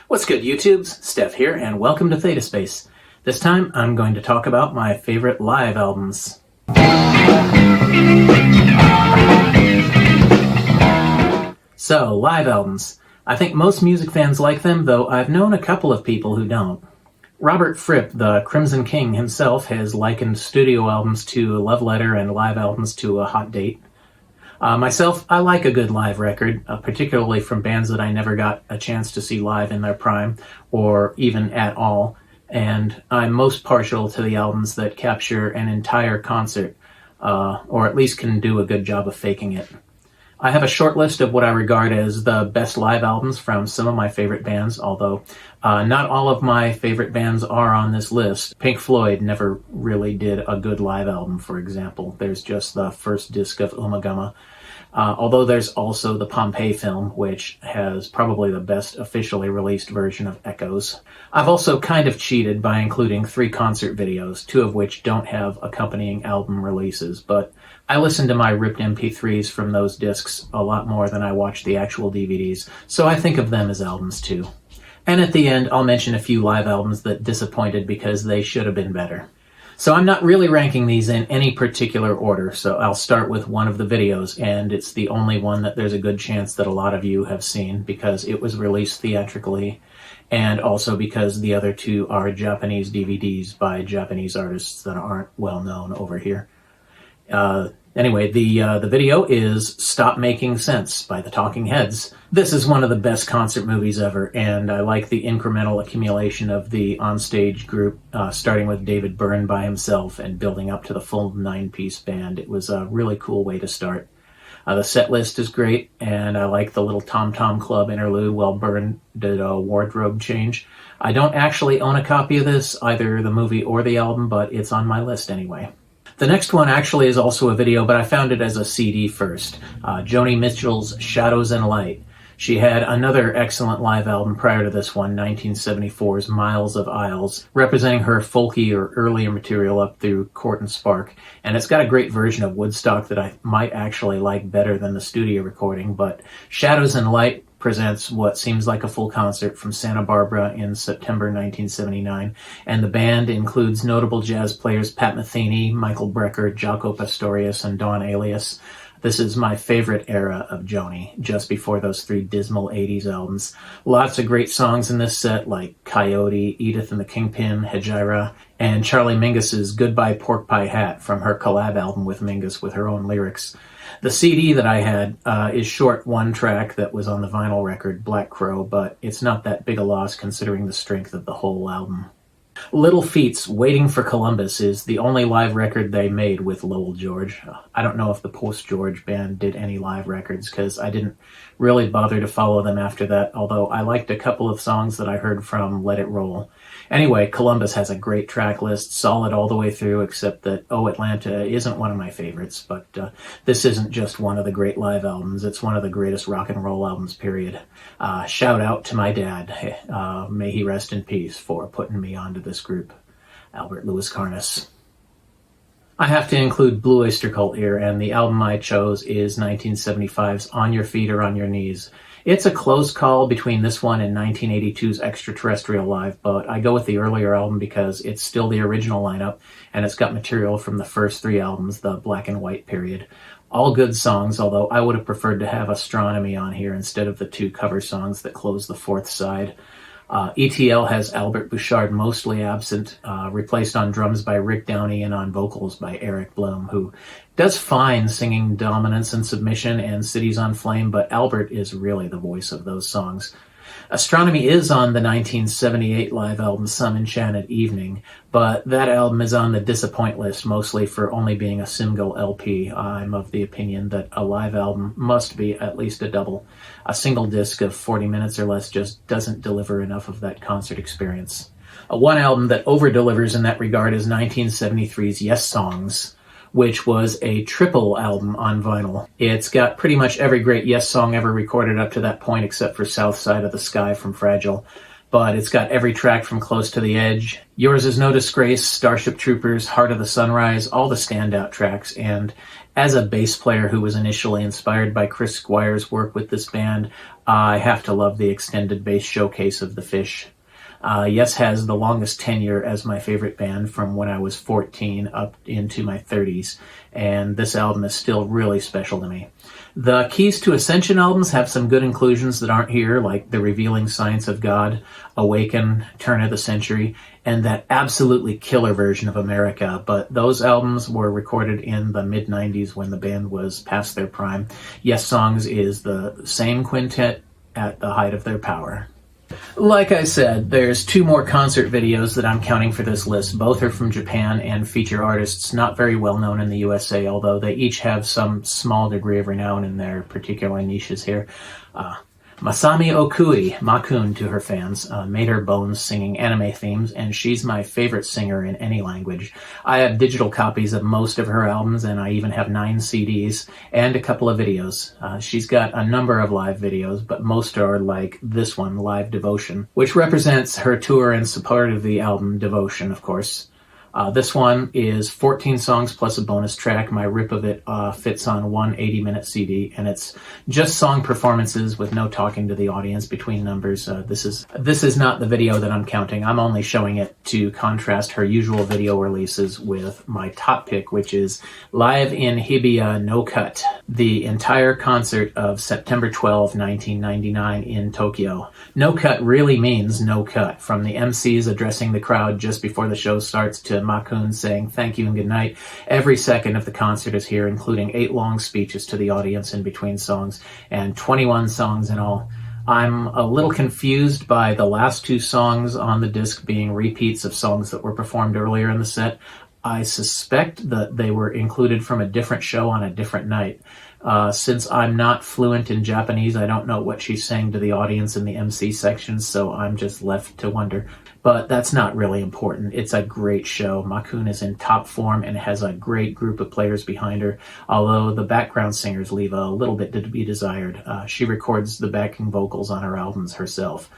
What's good, YouTubes? Steph here, and welcome to Theta Space. This time, I'm going to talk about my favorite live albums. So, live albums. I think most music fans like them, though I've known a couple of people who don't. Robert Fripp, the Crimson King himself, has likened studio albums to a love letter and live albums to a hot date. Myself, I like a good live record, particularly from bands that I never got a chance to see live in their prime, or even at all, and I'm most partial to the albums that capture an entire concert, or at least can do a good job of faking it. I have a short list of what I regard as the best live albums from some of my favorite bands, although not all of my favorite bands are on this list. Pink Floyd never really did a good live album, for example. There's just the first disc of Ummagumma. Although there's also the Pompeii film, which has probably the best officially released version of Echoes. I've also kind of cheated by including 3 concert videos, 2 of which don't have accompanying album releases, but I listen to my ripped MP3s from those discs a lot more than I watch the actual DVDs, so I think of them as albums too. And at the end, I'll mention a few live albums that disappointed because they should have been better. So I'm not really ranking these in any particular order, so I'll start with one of the videos, and it's the only one that there's a good chance that a lot of you have seen because it was released theatrically, and also because the other 2 are Japanese DVDs by Japanese artists that aren't well known over here. Anyway, the video is Stop Making Sense by the Talking Heads. This is one of the best concert movies ever, and I like the incremental accumulation of the onstage group, starting with David Byrne by himself and building up to the full 9-piece band. It was a really cool way to start. The set list is great, and I like the little Tom Tom Club interlude while Byrne did a wardrobe change. I don't actually own a copy of this, either the movie or the album, but it's on my list anyway. The next one actually is also a video, but I found it as a CD first. Joni Mitchell's Shadows and Light. She had another excellent live album prior to this one, 1974's Miles of Isles, representing her folky or earlier material up through Court and Spark. And it's got a great version of Woodstock that I might actually like better than the studio recording, but Shadows and Light presents what seems like a full concert from Santa Barbara in September 1979, and the band includes notable jazz players Pat Metheny, Michael Brecker, Jaco Pastorius, and Don Alias. This is my favorite era of Joni, just before those 3 dismal 80s albums. Lots of great songs in this set, like Coyote, Edith and the Kingpin, Hejira, and Charlie Mingus's Goodbye Pork Pie Hat from her collab album with Mingus with her own lyrics. The CD that I had is short 1 track that was on the vinyl record, Black Crow, but it's not that big a loss considering the strength of the whole album. Little Feat's Waiting for Columbus is the only live record they made with Lowell George. I don't know if the post-George band did any live records because I didn't really bother to follow them after that, although I liked a couple of songs that I heard from Let It Roll. Anyway, Columbus has a great track list, solid all the way through, except that Oh Atlanta isn't one of my favorites, but this isn't just one of the great live albums, it's one of the greatest rock and roll albums, period. Shout out to my dad, may he rest in peace, for putting me onto this group, Albert Louis Karnas. I have to include Blue Oyster Cult here, and the album I chose is 1975's On Your Feet or On Your Knees. It's a close call between this one and 1982's Extraterrestrial Live, but I go with the earlier album because it's still the original lineup, and it's got material from the first 3 albums, the black and white period. All good songs, although I would have preferred to have Astronomy on here instead of the 2 cover songs that close the 4th side. ETL has Albert Bouchard mostly absent, replaced on drums by Rick Downey and on vocals by Eric Bloom, who does fine singing Dominance and Submission and Cities on Flame, but Albert is really the voice of those songs. Astronomy is on the 1978 live album Some Enchanted Evening, but that album is on the disappoint list mostly for only being a single LP. I'm of the opinion that a live album must be at least a double. A single disc of 40 minutes or less just doesn't deliver enough of that concert experience. One album that over-delivers in that regard is 1973's Yes Songs, which was a triple album on vinyl. It's got pretty much every great Yes song ever recorded up to that point except for South Side of the Sky from Fragile. But it's got every track from Close to the Edge, Yours Is No Disgrace, Starship Troopers, Heart of the Sunrise, all the standout tracks, and As a bass player who was initially inspired by Chris Squire's work with this band, I have to love the extended bass showcase of The Fish. Yes has the longest tenure as my favorite band from when I was 14 up into my 30s, and this album is still really special to me. The Keys to Ascension albums have some good inclusions that aren't here, like The Revealing Science of God, Awaken, Turn of the Century, and that absolutely killer version of America, but those albums were recorded in the mid-90s when the band was past their prime. Yes Songs is the same quintet at the height of their power. Like I said, there's 2 more concert videos that I'm counting for this list. Both are from Japan and feature artists not very well known in the USA, although they each have some small degree of renown in their particular niches here. Masami Okui, Makun to her fans, made her bones singing anime themes, and she's my favorite singer in any language. I have digital copies of most of her albums, and I even have 9 CDs and a couple of videos. She's got a number of live videos, but most are like this one, Live Devotion, which represents her tour in support of the album Devotion, of course. This one is 14 songs plus a bonus track. My rip of it fits on one 80-minute CD, and it's just song performances with no talking to the audience between numbers. This is not the video that I'm counting. I'm only showing it to contrast her usual video releases with my top pick, which is Live in Hibiya No Cut, the entire concert of September 12, 1999 in Tokyo. No cut really means no cut, from the MCs addressing the crowd just before the show starts to Makun saying thank you and good night. Every second of the concert is here, including 8 long speeches to the audience in between songs, and 21 songs in all. I'm a little confused by the last 2 songs on the disc being repeats of songs that were performed earlier in the set. I suspect that they were included from a different show on a different night. Since I'm not fluent in Japanese, I don't know what she's saying to the audience in the MC section, so I'm just left to wonder. But that's not really important. It's a great show. Makun is in top form and has a great group of players behind her, although the background singers leave a little bit to be desired. She records the backing vocals on her albums herself.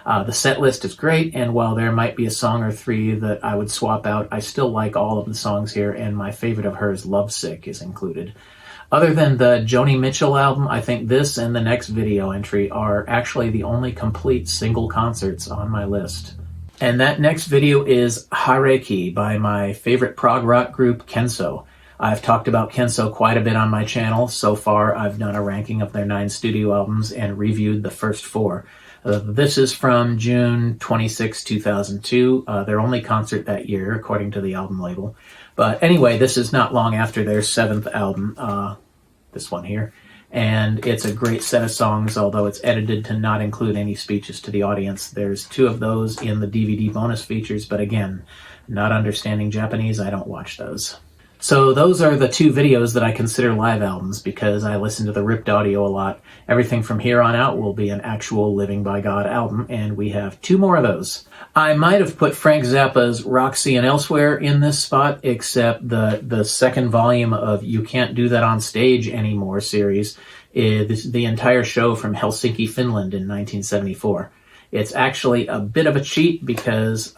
The set list is great, and while there might be a song or 3 that I would swap out, I still like all of the songs here, and my favorite of hers, Lovesick, is included. Other than the Joni Mitchell album, I think this and the next video entry are actually the only complete single concerts on my list. And that next video is Hareki by my favorite prog rock group, Kenso. I've talked about Kenso quite a bit on my channel. So far, I've done a ranking of their 9 studio albums and reviewed the first 4. This is from June 26, 2002, their only concert that year, according to the album label. But anyway, this is not long after their 7th album, this one here. And it's a great set of songs, although it's edited to not include any speeches to the audience. There's 2 of those in the DVD bonus features, but again, not understanding Japanese, I don't watch those. So those are the 2 videos that I consider live albums because I listen to the ripped audio a lot. Everything from here on out will be an actual Living by God album, and we have 2 more of those. I might have put Frank Zappa's Roxy and Elsewhere in this spot, except the second volume of You Can't Do That on Stage Anymore series is the entire show from Helsinki, Finland in 1974. It's actually a bit of a cheat because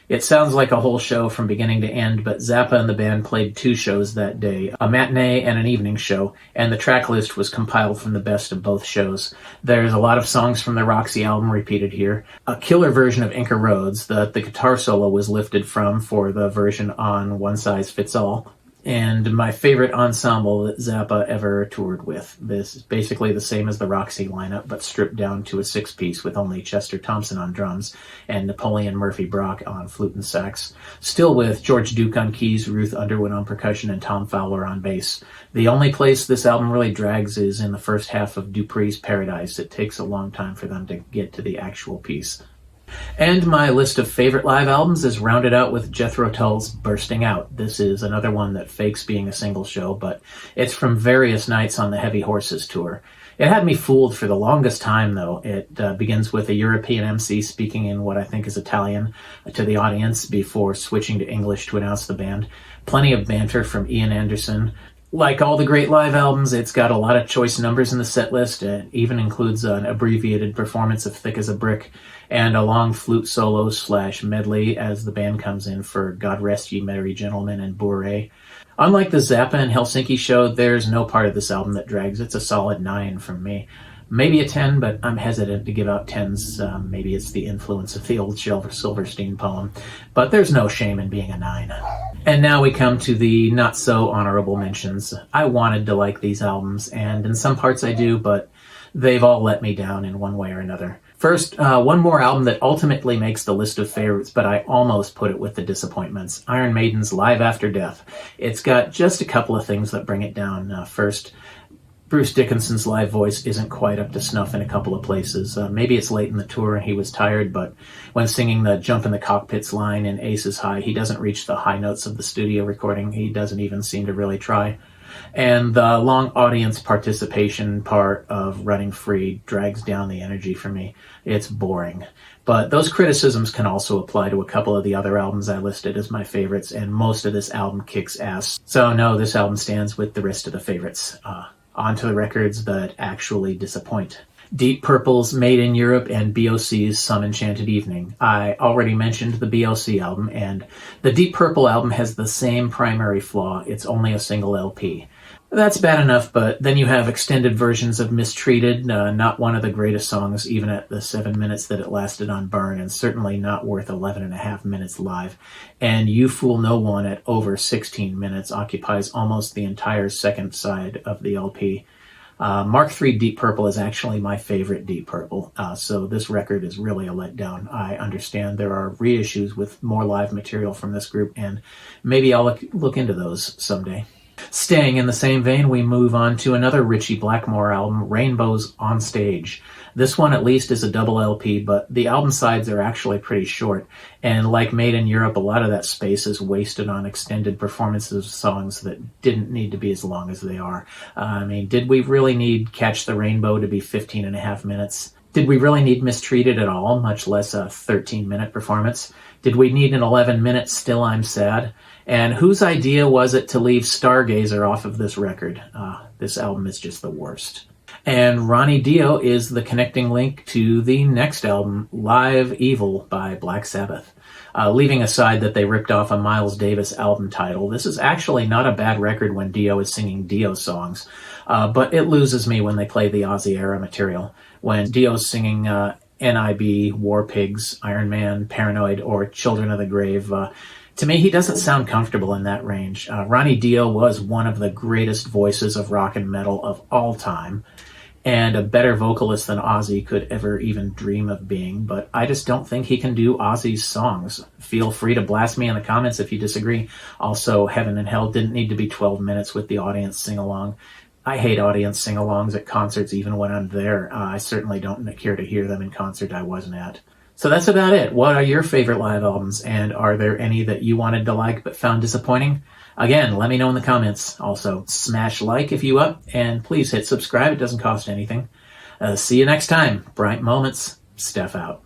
it sounds like a whole show from beginning to end, but Zappa and the band played 2 shows that day, a matinee and an evening show, and the track list was compiled from the best of both shows. There's a lot of songs from the Roxy album repeated here. A killer version of Inca Roads that the guitar solo was lifted from for the version on One Size Fits All. And my favorite ensemble that Zappa ever toured with. This is basically the same as the Roxy lineup, but stripped down to a 6-piece with only Chester Thompson on drums and Napoleon Murphy Brock on flute and sax. Still with George Duke on keys, Ruth Underwood on percussion, and Tom Fowler on bass. The only place this album really drags is in the first half of Dupree's Paradise. It takes a long time for them to get to the actual piece. And my list of favorite live albums is rounded out with Jethro Tull's Bursting Out. This is another one that fakes being a single show, but it's from various nights on the Heavy Horses tour. It had me fooled for the longest time, though. It begins with a European MC speaking in what I think is Italian to the audience before switching to English to announce the band. Plenty of banter from Ian Anderson. Like all the great live albums, it's got a lot of choice numbers in the set list. It even includes an abbreviated performance of Thick as a Brick. and a long flute solo / medley as the band comes in for God Rest Ye Merry Gentlemen and Bourrée. Unlike the Zappa and Helsinki show, there's no part of this album that drags. It's a solid 9 from me. Maybe a 10, but I'm hesitant to give out 10s. Maybe it's the influence of the old Silverstein poem. But there's no shame in being a 9. And now we come to the not-so-honorable mentions. I wanted to like these albums, and in some parts I do, but they've all let me down in one way or another. First, one more album that ultimately makes the list of favorites, but I almost put it with the disappointments. Iron Maiden's Live After Death. It's got just a couple of things that bring it down. First, Bruce Dickinson's live voice isn't quite up to snuff in a couple of places. Maybe it's late in the tour and he was tired, but when singing the Jump in the Cockpits line in Aces High, he doesn't reach the high notes of the studio recording. He doesn't even seem to really try. And the long audience participation part of Running Free drags down the energy for me. It's boring. But those criticisms can also apply to a couple of the other albums I listed as my favorites, and most of this album kicks ass. So no, this album stands with the rest of the favorites. On to the records that actually disappoint. Deep Purple's Made in Europe and BOC's Some Enchanted Evening. I already mentioned the BOC album, and the Deep Purple album has the same primary flaw. It's only a single LP. That's bad enough, but then you have extended versions of Mistreated, not one of the greatest songs, even at the 7 minutes that it lasted on Burn, and certainly not worth 11 and a half minutes live. And You Fool No One at over 16 minutes occupies almost the entire second side of the LP. Mark III Deep Purple is actually my favorite Deep Purple, so this record is really a letdown. I understand there are reissues with more live material from this group, and maybe I'll look into those someday. Staying in the same vein, we move on to another Ritchie Blackmore album, Rainbows on Stage. This one at least is a double LP, but the album sides are actually pretty short, and like Made in Europe, a lot of that space is wasted on extended performances of songs that didn't need to be as long as they are. Did we really need Catch the Rainbow to be 15 and a half minutes? Did we really need Mistreated at all, much less a 13-minute performance? Did we need an 11-minute Still I'm Sad? And whose idea was it to leave Stargazer off of this record? This album is just the worst. And Ronnie Dio is the connecting link to the next album, Live Evil by Black Sabbath. Leaving aside that they ripped off a Miles Davis album title, this is actually not a bad record when Dio is singing Dio songs, but it loses me when they play the Ozzy era material. When Dio's singing NIB, War Pigs, Iron Man, Paranoid, or Children of the Grave, to me, he doesn't sound comfortable in that range. Ronnie Dio was one of the greatest voices of rock and metal of all time, and a better vocalist than Ozzy could ever even dream of being, but I just don't think he can do Ozzy's songs. Feel free to blast me in the comments if you disagree. Also, Heaven and Hell didn't need to be 12 minutes with the audience sing-along. I hate audience sing-alongs at concerts even when I'm there. I certainly don't care to hear them in concert I wasn't at. So that's about it. What are your favorite live albums, and are there any that you wanted to like but found disappointing? Again, let me know in the comments. Also, smash like if you up, and please hit subscribe. It doesn't cost anything. See you next time. Bright Moments. Steph out.